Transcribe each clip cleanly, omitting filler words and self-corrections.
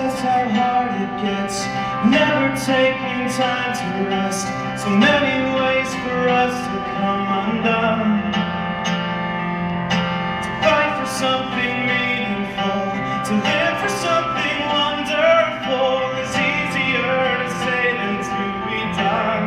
that's how hard it gets. Never taking time to rest. So many ways for us to come undone. To fight for something meaningful, to live for something wonderful is easier to say than to be done.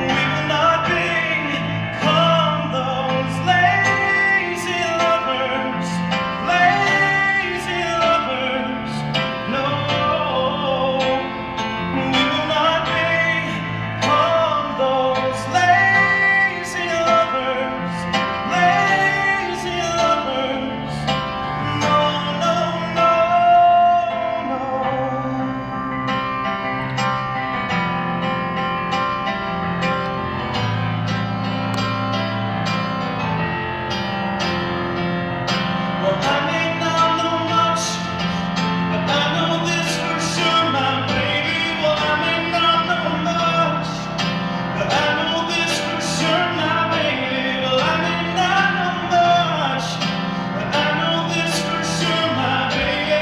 We will not become those lazy lovers, lazy lovers. No, we will not become those lazy lovers, lazy lovers. No, no, no, no. Well, I may not know much, but I know this for sure, my baby. Well, I may not know much, but I know this for sure, my baby. Well, I may not know much, but I know this for sure, my baby.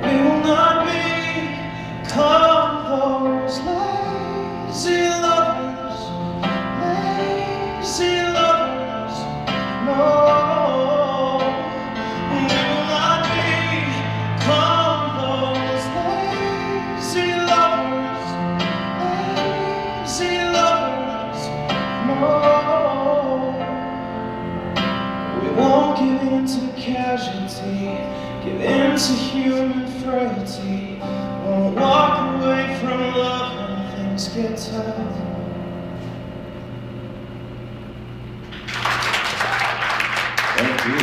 We will not become those lazy lovers, lazy lovers. No, we will not become those lazy lovers, lazy lovers. No, we won't give in to casualty, give in to human frailty. Won't walk away from love when things get tough. Thank you.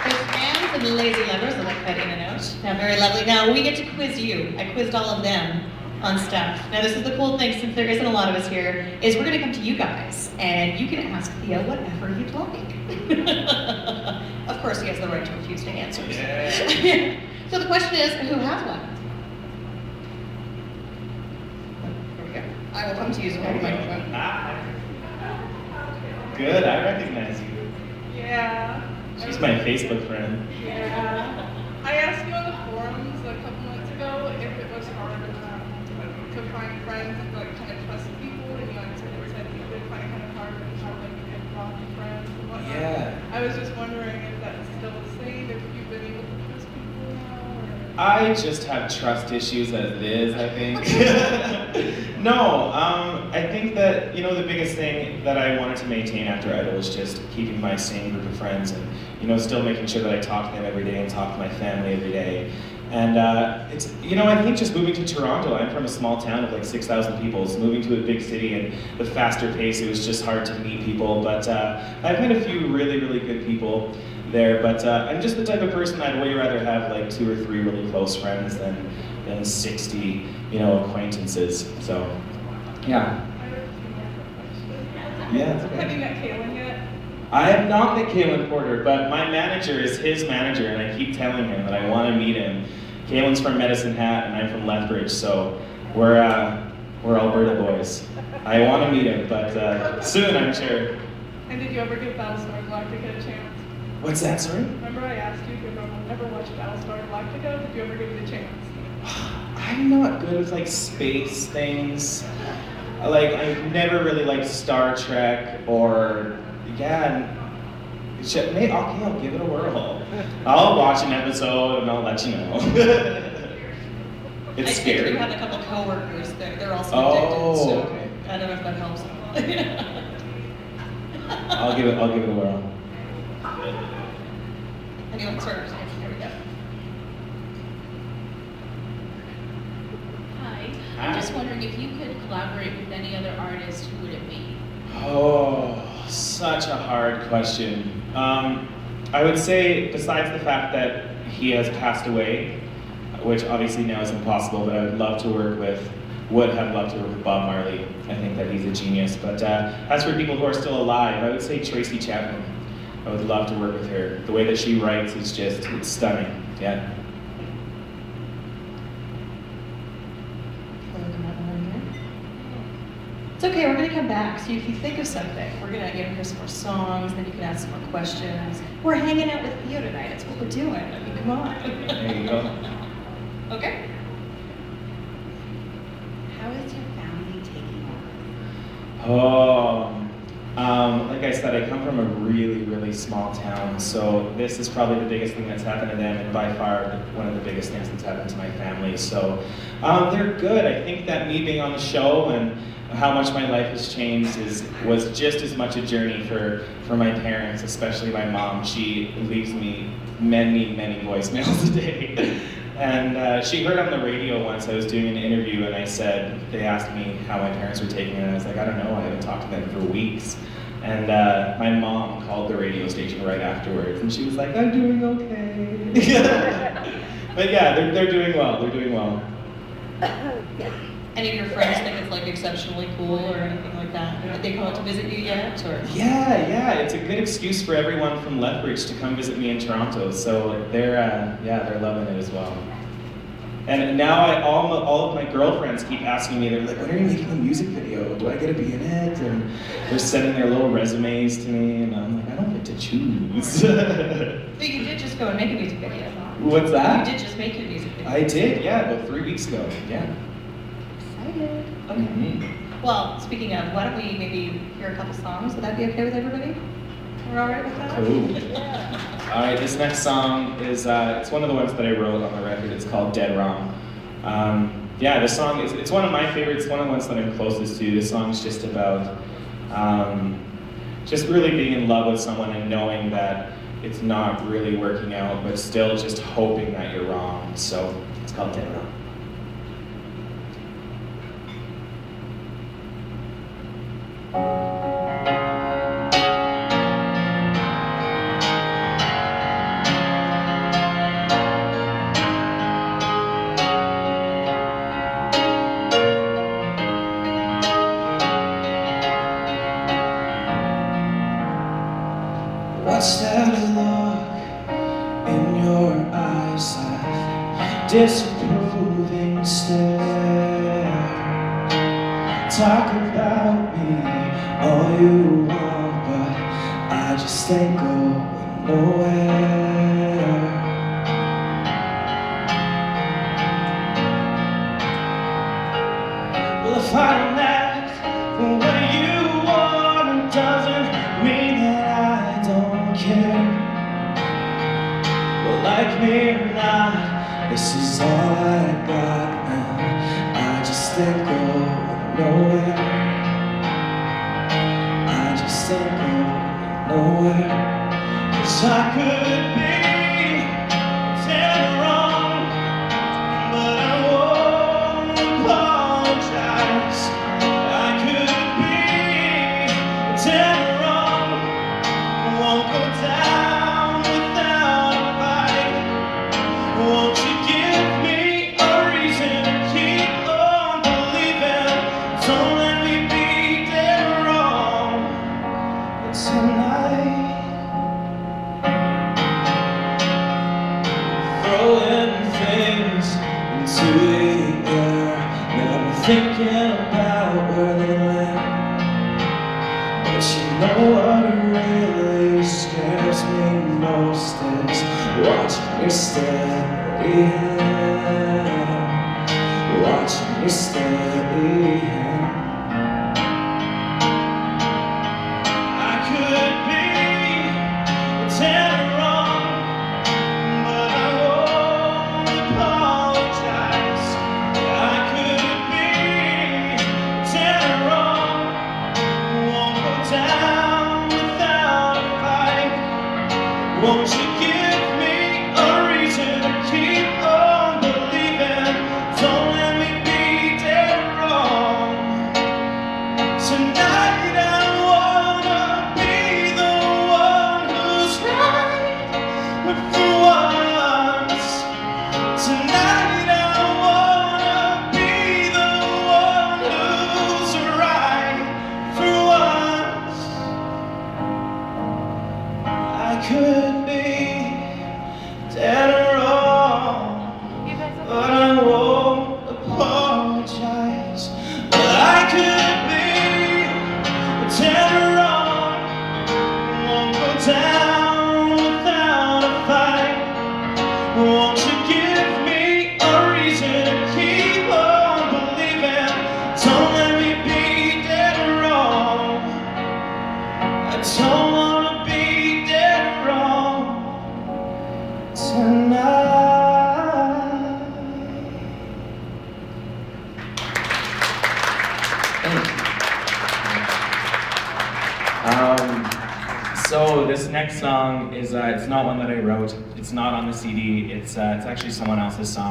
There's fans and the lazy lovers that like that in and out. Now, very lovely. Now, we get to quiz you. I quizzed all of them on stuff. Now, this is the cool thing, since there isn't a lot of us here, is we're going to come to you guys, and you can ask Theo whatever you'd like. Of course, he has the right to refuse to answer. Yeah. So the question is, who has one? Here we go. I will come to you, so hold the microphone. Good, I recognize you. Yeah. She's my Facebook friend. Yeah. I asked you on the forums a couple months ago if it was hard to find friends and like kind of trust people, and you answered and said you did find it kind of hard to have like good rocky friends and whatnot. Yeah. I was just wondering if that's still the same, if you've been able to trust people now, or... I just have trust issues as it is, I think. No, I think that, you know, the biggest thing that I wanted to maintain after Idol was just keeping my same group of friends and, you know, still making sure that I talk to them every day and talk to my family every day. And it's, you know, I think just moving to Toronto, I'm from a small town of like 6,000 people, so moving to a big city and the faster pace, it was just hard to meet people. But I've met a few really, really good people there, but I'm just the type of person I'd way rather have like 2 or 3 really close friends than 60, you know, acquaintances. So, yeah. Yeah, it's okay. Have you met Caitlin yet? I have not met Caitlin Porter, but my manager is his manager, and I keep telling him that I want to meet him. Caitlin's from Medicine Hat, and I'm from Lethbridge, so we're Alberta boys. I want to meet him, but soon, I'm sure. And did you ever give Battlestar Galactica a chance? What's that, sorry? Remember I asked you if you ever watched Battlestar Galactica? Did you ever give it a chance? I'm not good with like space things. Like, I've never really liked Star Trek or, yeah, okay, I'll give it a whirl. I'll watch an episode and I'll let you know. It's scary. I think you have a couple coworkers there. They're also Oh, addicted, so okay. I don't know if that helps. I'll give it a whirl. Anyone, sorry, here we go. Hi. I'm just wondering if you could collaborate with any other artist, who would it be? Oh, such a hard question. I would say, besides the fact that he has passed away, which obviously now is impossible, but I would love to work with, would have loved to work with Bob Marley. I think that he's a genius. But as for people who are still alive, I would say Tracy Chapman. I would love to work with her. The way that she writes is just, it's stunning. Yeah. It's okay, we're gonna come back. So if you think of something, we're gonna hear some more songs, then you can ask some more questions. We're hanging out with Theo tonight, that's what we're doing. I mean, come on. There you go. Okay. How is your family taking on? Like I said, I come from a really, really small town, so this is probably the biggest thing that's happened to them, and by far one of the biggest things that's happened to my family. So they're good. I think that me being on the show and how much my life has changed was just as much a journey for my parents, especially my mom. She leaves me many, many voicemails a day. And she heard on the radio once, I was doing an interview, and they asked me how my parents were taking it, and I was like, I don't know, I haven't talked to them for weeks. And my mom called the radio station right afterwards, and she was like, I'm doing okay. But yeah, they're doing well, they're doing well. Any of your friends think it's like exceptionally cool or anything like that? Did they come out to visit you yet? Or? Yeah, it's a good excuse for everyone from Lethbridge to come visit me in Toronto. So they're loving it as well. And now all of my girlfriends keep asking me, they're like, when are you making a music video? Do I get to be in it? And they're sending their little resumes to me, and I'm like, I don't get to choose. But you did just go and make a music video. What's that? You did just make your music video. I did, yeah, about 3 weeks ago, yeah. Excited. Okay. Mm-hmm. Well, speaking of, why don't we maybe hear a couple songs? Would that be okay with everybody? We're all right with that? Cool. All right, this next song is, it's one of the ones that I wrote on the record. It's called Dead Wrong. Yeah, this song, it's one of my favorites, one of the ones that I'm closest to. This song's just about just really being in love with someone and knowing that it's not really working out, but still just hoping that you're wrong. So it's called Dead Wrong. What's that look in your eyes, that disapproving stare? Talk about me all you want, but I just ain't going nowhere. Well, if I don't act the way you want, it doesn't mean that I don't care. Well, like me or not, this is all I got now. I just ain't going nowhere. I just ain't going nowhere. 'Cause I could be dead wrong, but I won't apologize. I could be dead wrong, won't go down without a fight. Won't you give me a reason to keep on believing? Don't let me be dead wrong tonight. Throwing things into the air, never thinking about where they land. But you know what really scares me most is watching you steady hand, watching you steady hand. I could be dead wrong, but I won't apologize. I could be dead wrong, won't go down without a fight. Won't you give me a reason to keep on believing? Don't let me be dead wrong. Tonight I wanna be the one who's right for once. Tonight I wanna be the one who's right for once. I could be dead or wrong, but I won't apologize. But I could be Don't let me be dead wrong. I don't wanna be dead wrong tonight. Thank you. So this next song is it's not one that I wrote. It's not on the CD. It's actually someone else's song.